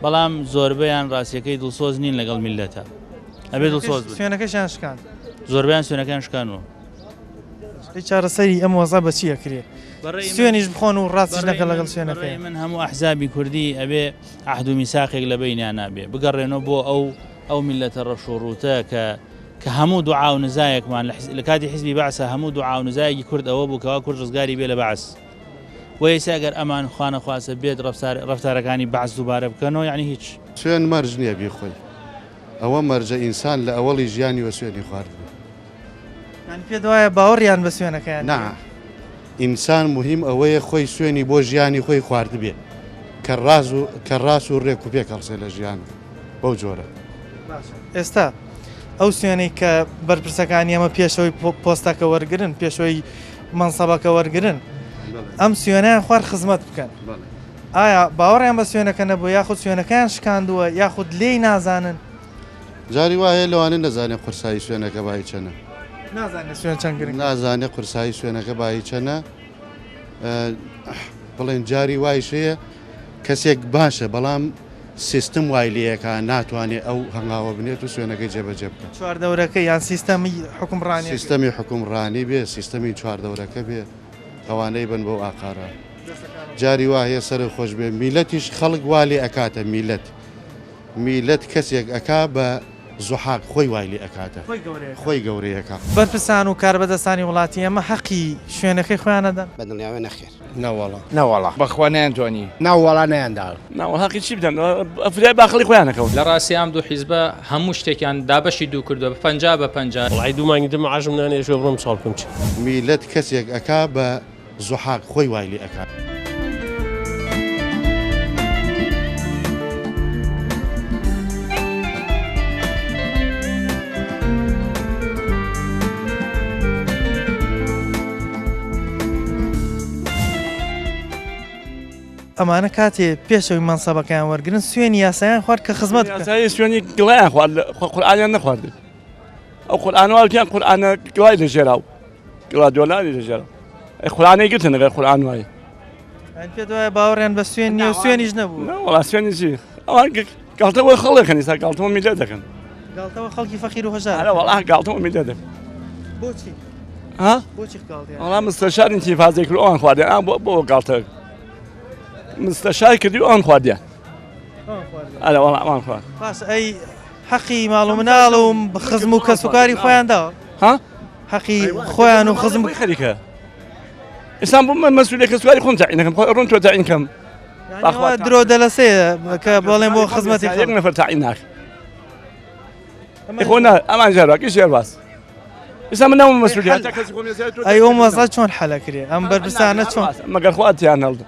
بەڵام زۆربەیان ڕاستیەکەی دڵسۆز نین لەگەڵ میلەتە. ئەبێ دڵسۆز سوێنەکەشیان شکاند، زۆربیان سوێنەکان شکانەوە. چارەسەری ئەم وەزا بە چیە کرێ؟ سوێنیش بخۆن و ڕاستیش نەکە لەگەڵ سوێنەکەی. من هەموو ئەحزابی کوردی ئەبێ عەهد و میساقێک لە بەینیان نابێ، بگەڕێنەوە بۆ ئەو میلەتە ڕەش و ڕووتە کە هەموو دوعا و نزایەکمان لە کاتی حیزبی بەعسە هەموو دوعا و نزایەکی کورد ئەوە بوو کەوا کورد ڕزگاری بێ لە بەعس. وەیسا ئەگەر ئەمان خوانە خواسە بێت ڕەفتارەکانی بەعس دووبارە بکەنەوە، یعنی هیچ سوێن مەرج نییە بیخۆی، ئەوە مەرجە ئینسان لە ئەوەڵی ژیانی وە سوێنی خوارد. پێ وایە باوەڕیان بە سوێنەکەیان نا ئینسان مهم ئەوەیە خۆی سوێنی بۆ ژیانی خۆی خوارد بێ کە ڕاست و ڕێک و پێ کەڵسێ لە ژیان بەو جۆرە. ئێستا ئەو سوێنەی کە بەرپرسەکانی ئەمە پێشەوەی پۆستەکە وەرگرن، پێشەوەی مەنسەبەکە وەرگرن، ئەم سوێنیان خوار خزمەت بکەن. ئایا باوەڕیان بە سوێنەکە نەبوو یاخود سوێنەکەیان شکاندووە یاخود لێی نازانن؟ جاری وایە لەوانە نەزانێت قورسایی سوێنەکە بای چەنە، نازانێت قورسایی سوێنەکە بای چەنە. بڵێن جاری وایشەیە کەسێک باشە بەڵام سیستم وای لەکە ناتوانێت ئەو هەنگاوە بنێت و سوێنەکەی جێبەجێ بکەن. چواردەورەکە یان سیستەمی حکومڕانی سیستەمی حکومڕانی بێ، سیستەمی چواردەورەکە بێ، ئەوانەی بن بەو ئاقارە. جاری وایە سەر خۆش بێ میلەتیش خەڵک والی ئەکاتە میلەت کەسێک ئەکا بە زوحاق خۆی وایلی ئەکاتە خۆی گەورەیەەکە. بەرپرسان و کاربەدەستانی وڵاتی ئەمە حەقی شوێنەکەی خۆیانەدەن بە دڵنیاوێ نەخێر نەوەڵا بەخوا نەیانتوانی ناوەڵا نەیاندا ناوەڵاقی چی بدەن ئەفرای باخەڵی خۆیانەکەوت. لە ڕاستی ئەم دوو حیزبە هەموو شتێکیان دابەشی دوو کردووە بە 50 وڵای دوومانگی دم عاشم نانێ شوێ بڕۆم ساڵ بکەم چی میلەت کەسێک ئەکا بە زوحاق خۆی وایلی ئەکات. ئەمانە کاتێ پێشەوەی مەنسەبەکەیان وەرگرن سوێنی یاسایان خوارد کە خزمەت سوێنی گڵیان خوارد قورئانیان نەخواردن. ئەو قورئانوالکیان قورئانە گڵای دەژێراو گڵا دۆلاری دەژێراو قورئانەی گرتن ئەگەر قورئان وایە. پێ وایە باوەڕیان بە سوێن نیە و سوێنیش نەبوو. وەڵا سوێنی چی؟ ئەوان گاڵتەوە خەڵێکن ئێستا گاڵتەوە میلەت دەکەن. گاڵتەوە خەڵکی فەقیر و هەژار. وەڵا گاڵتەوە میلەت دەکەن. بۆچی؟ بۆچی گاڵتەیان؟ وەڵا مستەشار ئینتیفازەی کرد ئەوان خواردیان بۆ گاڵتە مستەشار کردی ئەوان خواردیان. ئەرە وەڵا ئەوان خوارد. باش ئەی حەقی ماڵ و مناڵ و خزم و کەسوکاری خۆیان داوە؟ حەقی خۆیان و خزم خەریکە. ئێستا بۆ من مەسئولە کەسوکاری خۆم تعیین دەکەم، ڕۆن تۆ تعیین کەم. درۆ دەلەسەیە کە بەڵێن بۆ خزمەتی یەک نەفەر تعیین ناکە. خۆ ئەمان ژێرواکەی ژێرواز. ئێستا من ناوم مەسئولیت ئەی ئەو مەسەڵە چۆن حەلە کرێ؟ ئەم بەرپرسانە چۆن؟ مەگەر خواتیان هەڵدە.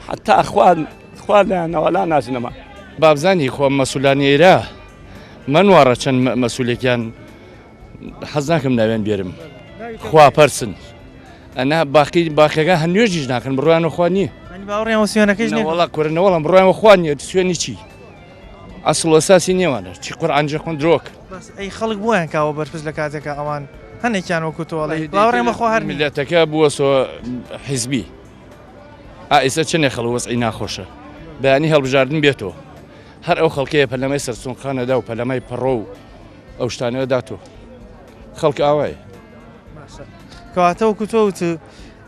حتا خوارد لا ناچنەما. بابزانی خۆ مەسئولانی ئێرە منوارە چەند مەسئولێکیان حەز ناکەم ناوێن بێرم خوا پەرسن. ئەنا باقیەکە هەنوێژیش ناکەن بڕوانە خوا نییە. باوەڕیان سوێنەکەیش وەڵا کوێنەوەڵم بڕوانەوە خوا نیە سوێنی چی؟ ئەسڵ ئەساسی نێوانە چی قورئانجە خوێن درۆک. ئەی خەڵک بۆیان کاوە بەرپرس لە کاتێکە ئەوان هەنێکیان وەکو تۆڵی باوەڕێمە خۆ هەر میلەتەکە بووە حیزبی. ئێستا چنێ خەڵ وەزعی ناخۆشە بەیانی هەڵبژاردن بێتەوە. هەر ئەو خەڵکەیە پەلەمەی سەرچۆنخانەدا و پەلەمەی پەڕۆ و ئەو شتانەوە داتۆ خەڵک ئاوایە. کەواتە وەکو تۆوت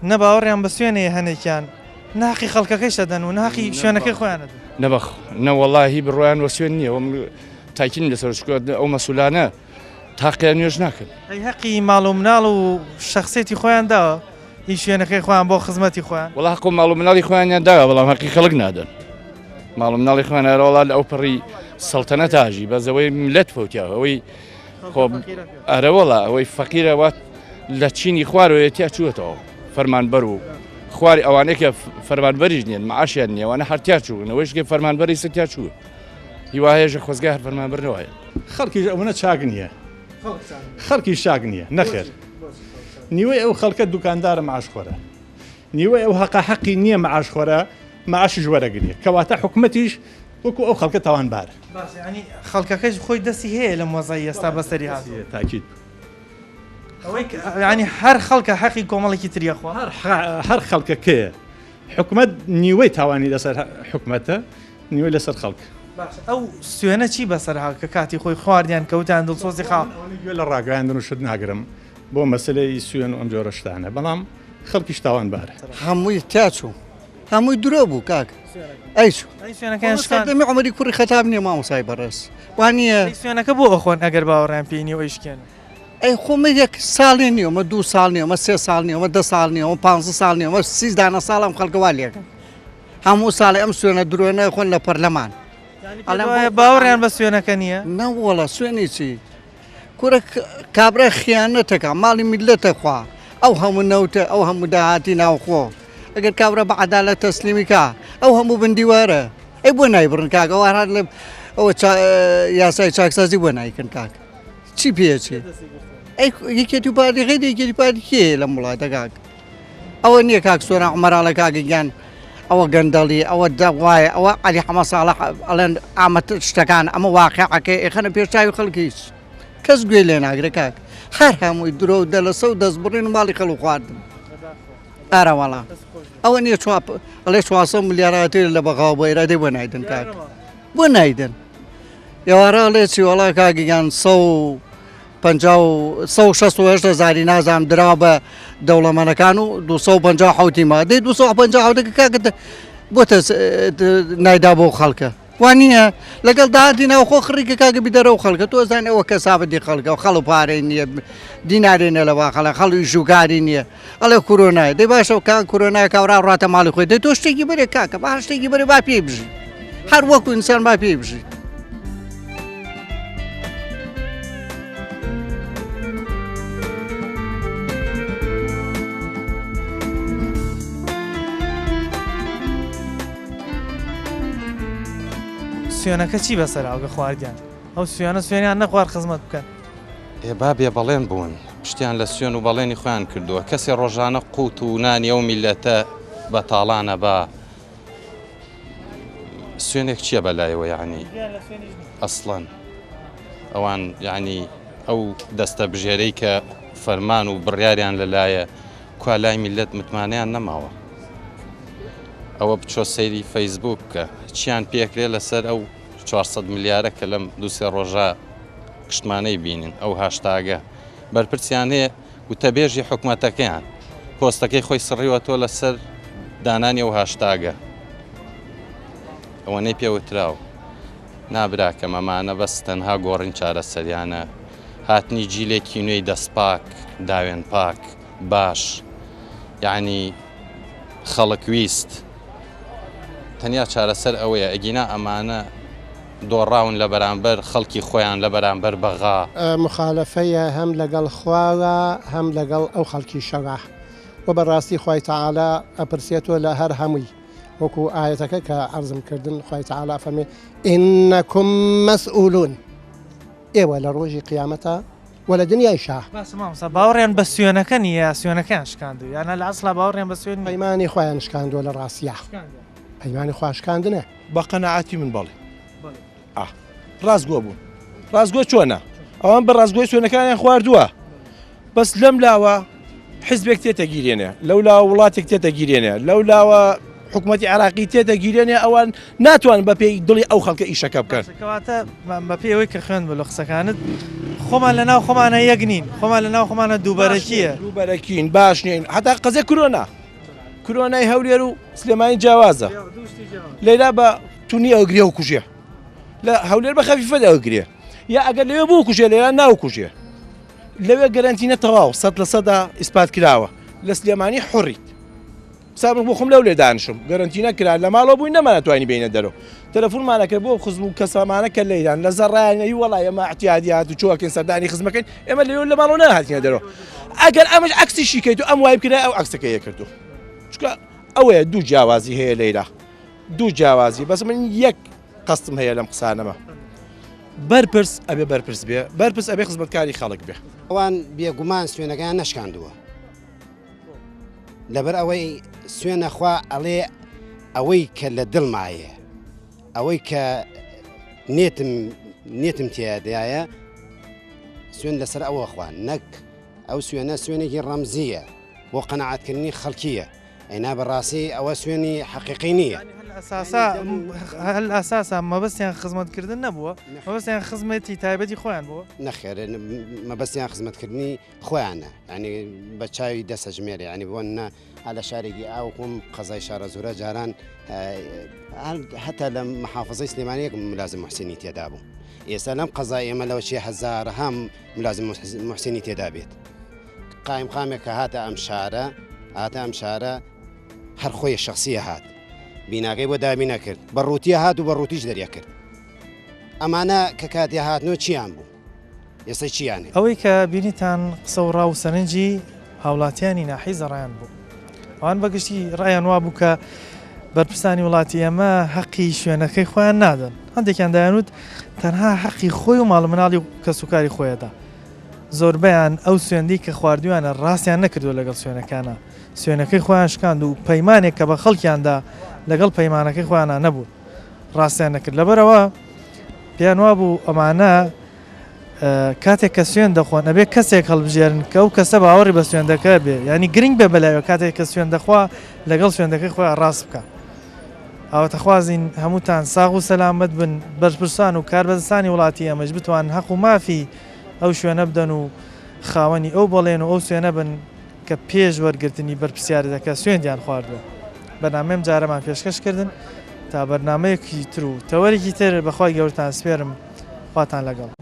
نە باوەڕیان بە سوێنەیە هەنێکیان ناقی خەڵکەکەی شەدەن و ناقی شوێنەکەی خۆیانەدەن. نەبەخ نەوەڵاهی بڕۆیان وە سوێن نییە تاکین لەسەر ئەو مەسئولانە تاقییان نوێژ ناکەن. ئەی حەقی ماڵ و مناڵ و شخصێتی خۆیان داوە هی شوێنەکەی خۆیان بۆ خزمەتی خۆیان. وەڵا حەق و ماڵ و مناڵی خۆیانیان داوە بەڵام حەقی خەڵک نادەن. ماڵ و مناڵی خۆیان هەرەوەڵا لە ئەو پڕی سەڵتەنەت تاژی بەزەوەی ملەت فەوتیاوە ئەوەی ئەرەوەڵا ئەوەی فەقیرەوە لە چینی خوارەوە تیا چووەتەوە فەرمانبەر و خواری ئەوانەیە فەرمانبەریش نیەن مەعاشیان نیە ئەوانە هەرتیا چوون ئەوەیشکە فەرمانبەری ستیا چووە هیوایەژە خۆزگای هەر فەرمانبەرنەوەیە. خەڵکیش ئەوەنە چاک نییە خەڵکی شاک نییە نەخێر نیوەی ئەو خەڵکە دوکاندارە معاشخۆرە نیوەی ئەو حەقا حەقی نییە معاشخۆرە معاشش وەرەگرێ کەواتە حکومەتیش وەکو ئەو خەڵکە تاوانبارە. ینی خەڵکەکەش خۆی دەستی هەیە لە مۆزای ئێستا بەسەری هات تاکید ینی هەر خەڵکە حەقی کۆمەڵێکی تریەخوا هەر خەڵکەکەیە حکوومەت نیوەی تاوانی لەسەر حکوومەتە نیوەی لەسەر خەڵک ئەو سوێنە چی بەسەرها کە کاتی خۆی خواردیان کەوتان دڵسۆزی خاڵ گوێ لە ڕاگەاندن و شت ناگرم بۆ مەسلەی سوێن و ئەم جۆرە شتانە بەڵام خەڵکیش تاوان بارە هەمووی تاچوو هەمووی درۆ بوو کاک ئەیدەمی عمەری کوڕی خەتاب نییە مامۆسای بەڕێز وانە سوێنەکە بۆ ئەخۆن ئەگەر باوەڕیان پێی نیە ئەیشکێن ئەی خۆمە یەک ساڵێ نیە مە 2 ساڵ نیە مە 3 ساڵ نیە مە 10 ساڵ نیە مە 5 ساڵ نیە مە 30 ساڵم خەڵکەوا لێکن هەموو ساڵی ئەم سوێنە درۆنە خۆن لە پەرلەمان باوەڕیان بە سوێنەکە نییە نەوەڵە سوێنی چی کوورە کابرا خیانەتەکە ماڵی میلەتە خوا ئەو هەموو نەوتە ئەو هەموو داهاتی ناوخۆ ئەگەر کابرا بە عەدالەت تەسلیمیکە ئەو هەموو بندیوارە ئەی بۆ نایبڕن کاک ئەوە هەر لە ئەوە یاسای چاکسازی بۆ نایکن کاک چی پێچێ ئەی یەکێتی پارتی غێدی یەکێتی پارتی کێ لە وڵاتە کاک ئەوە نییە کاک سۆرا عومەراڵە کاکگیان ئەوە گەندەڵی ئەوە دەوایە ئەوە عەلی حەمە ساڵح ئەڵێن ئامە شتەکان ئەمە واقعەکەی ئێخەنە پێشچاوی خەڵکیش کەس گوێ لێ ناگرێت کاک هەر هەمووی درۆ و دەلەسە و دەستبڕین و ماڵی خەڵ و خواردن ئارەوەڵا ئەوە نییە ئەڵێ 400 ملیاراتێ لە بەغاو بۆ ئێرادەی بۆ نایدن کاک بۆ نایدن ئێوارە لێ چی وەڵا کاکیان 160 زاری نازام درا بە دەوڵەمەنەکان و 250 ما دەی 250 کاکە بۆتە نایدا بۆ خەڵکە وانە لەگەڵ داهاتی ناوخۆ خڕیکە کاکە بیدەرە و خەڵکە تۆ زانانی ئەوە کەسابەتی خەڵکە و خەڵ و پارەی نییە دینارێنە لە باخەڵە خەڵی ژوگاری نییە ئەڵێ کۆرۆنای دەی باشە و کان کۆرۆنای کاورا ڕاتە ماڵی خۆی دەی تۆ شتێکی بەرێ کاکە با شتێکی بەرێ با پێی بژی هەر وەکو ئینسان با پێی بژی سوێنەکە چی بەسەر ئەوگە خواردیان ئەو سوێنە سوێنیان نەخوار خزمەت بکەن با بێ بەڵێن بوون شتیان لە سوێن و بەڵێنی خۆیان کردووە کەسی ڕۆژانە قووت و نانی ئەو میلەتە بە تاڵانە بە سوێنێک چییە بەلایەوە یعنی ئەسڵەن ئەوان یعنی ئەو دەستە بژێرەی کە فەرمان و بڕیاریان لەلایە کوا لای میلەت متمانیان نەماوە ئەوە بچۆ سەیری فەیسبوک کە چیان پێکرێ لەسەر ئەو 400 ملیارە کە لەم 2-3 ڕۆژە کشتمانەی بینین ئەو هاشتاگە بەرپرسیان هەیە وتەبێژی حکوومەتەکەیان پۆستەکەی خۆی سڕیوە تۆ لەسەر دانانی ئەو هاشتاگە ئەوە نەی پێوتراوە نابراکە مەمانە بەس تەنها گۆڕین چارەسەریانە هاتنی جیلێکی نوێی دەستپاک داوێن پاک باش یعنی خەڵک ویست تەنیا چارەسەر ئەوەیە ئەگینا ئەمانە دۆڕاون لە بەرامبەر خەڵکی خۆیان لە بەرامبەر بەغا مخالفەیە هەم لەگەڵ خواوە هەم لەگەڵ ئەو خەڵکی شەڕە و بەڕاستی خۆی تەعالا ئەپرسێتەوە لە هەر هەمووی وەکو ئاەتەکە کە عەرزم کردن خۆی تەعالا فەرمێ ئینەکم مەسئولون ئێوە لە ڕۆژی قیامەتە و لە دنیای شاه باوەڕیان بە سوێنەکە نیە سوێنەکەیان شکاندو یانە لە ئەسڵا باوەڕیان بە سوێن پەیمانی خۆیان شکاندووە لە ڕاستیە پەیمانی خواشکاندنە بە قەنەعاتی من بەڵێ ڕاستگۆ بوون ڕاستگۆ چۆنە ئەوان بە ڕاستگۆی سوێنەکانیان خواردووە بەس لەم لاوە حیزبێک تێتە گیرێنێ لەو لاوە وڵاتێک تێتە گیرێنێ لەو لاوە حکوومەتی عراقی تێتە گیرێنێ ئەوان ناتوان بە پێی دڵی ئەو خەڵکە ئیشەکە بکەن کەواتە بە پێی کە خوێن بە لە قسەکانت خۆمان لە ناو خۆمانە یەک نین خۆمان لە ناو خۆمانە دووبەرەکیە دووبەرەکین باش نین حتا قەزێ کورۆنای هەولێر و سلێمانی جیاوازە لەیلا بە تونی ئەوگرێ و کوژێ لە هەولێر بە خەفیفە ئەوگرێ یا ئەگەر لەوێ بوو کوژێ لێران ناو کوژێ لەوێ گەرانتینە تەواو 100% ئیسپات کراوە لە سلێمانی حڕیت سابم بۆ خۆم لەو لێ دانیشم گەرانتینە کرا لە ماڵەوە بووین نەمانەتوانی بینە دەرەوە تەلەفۆنمانەکە بۆ خزم و کەسامانە کە لەیران لە زەڕایانەی وەڵای ئەمە احتیادیات و چۆکن سەردانی خزمەکەین ئێمە لەوێ لە ماڵەوە نەهاتینە دەرەوە ئەگەر ئەمەش عەکسیشی کەیت و ئەم وای بکرا ئەو عەکسەکەی کردو چکە ئەوەیە دوو جیاوازی هەیە لەیلا دوو جیاوازی بەس من یەک قەستم هەیە لەم قسانەمە بەرپرس ئەبێ بەرپرس بێ بەرپرس ئەبێ خزمەتکاری خەڵک بێ ئەوان بێگومان سوێنەکان نەشکاندووە لەبەر ئەوەی سوێنەخوا ئەڵێ ئەوەی کە لە دڵمایە ئەوەی کە نێتم تێدایە سوێن لەسەر ئەوە خوان نەک ئەو سوێنە سوێنێکی ڕەمزیە بۆ قەنەعاتکردنی خەڵکیە ئەینا بەڕاستی ئەوە سوێنی حەقیقی نییە هەل ئاساسا مەبەستیان خزمەتکردن نەبووە مەبەستیان خزمەتی تایبەتی خۆیان بووە نەخێر مەبەستیان خزمەتکردنی خۆیانە ینی بە چاوی دەسەژمێرە ینی بۆنە لە شارێکی ئاوکم قەزای شارە زورە جاران هەتا لە محافظەی سلێمانیەک ملازم محسینی تێدا بوو ئێستا لەم قەزای ئێمە لەوە چی هەزارە هەم ملازم محسینی تێدا بێت قایم قامێک کە هاتە ئەم شارە هەر خۆی شخصیە هات بیناکەی بۆ دابی نەکرد بەڕووتیە هات و بەڕووتیش دەریا کرد ئەمانە کە کاتی هاتنەوە چیان بوو ئێستا چیان ئەوەی کە بینیتان قسە و ڕاو سەرنجی هاوڵاتیانی ناحی زەڕایان بوو ئەوان بەگشتی ڕایان وا بوو کە بەرپرسانی وڵاتی ئەمە حەقی شوێنەکەی خۆیان نادەن هەندێکیان دایانوت تەنها حەقی خۆی و ماڵ مناڵی کەسوکاری خۆیەدا زۆربیان ئەو سوێندی کە خواردویانە ڕاستیان نەکردو لەگەڵ سوێنەکانە سوێنەکەی خۆیان شکاند و پەیمانێک کە بە خەڵکیاندا لەگەڵ پەیمانەکەی خۆیانە نەبوو ڕاستیان نەکرد لەبەرەوە پێیان وا بوو ئەمانە کاتێک کە سوێن دەخۆن ئەبێ کەسێک هەڵبژێرن کە ئەو کەسە باوەڕی بە سوێندەکە بێ ینی گرنگ بێ بەلایەوە کاتێک کە سوێن دەخوا لەگەڵ سوێندەکەی خۆیان ڕاست بکە ئەوەتەخوازین هەمووتان ساغ و سەلامت بن بەرپرسان و کاربەدەستانی وڵاتی ئەمەش بتوان حەق و مافی ئەو شوێنە بدەن و خاوەنی ئەو بەڵێن و ئەو سوێنە بن کە پێش وەرگرتنی بەرپرسیارەکە سوێندیان خواردووە بەنامەم جارەمان پێشکەشکردن تا بەرنمەیەکی تر و تەوەرێکی تر بەخوای گەورتان سپێرم خواتان لەگەڵ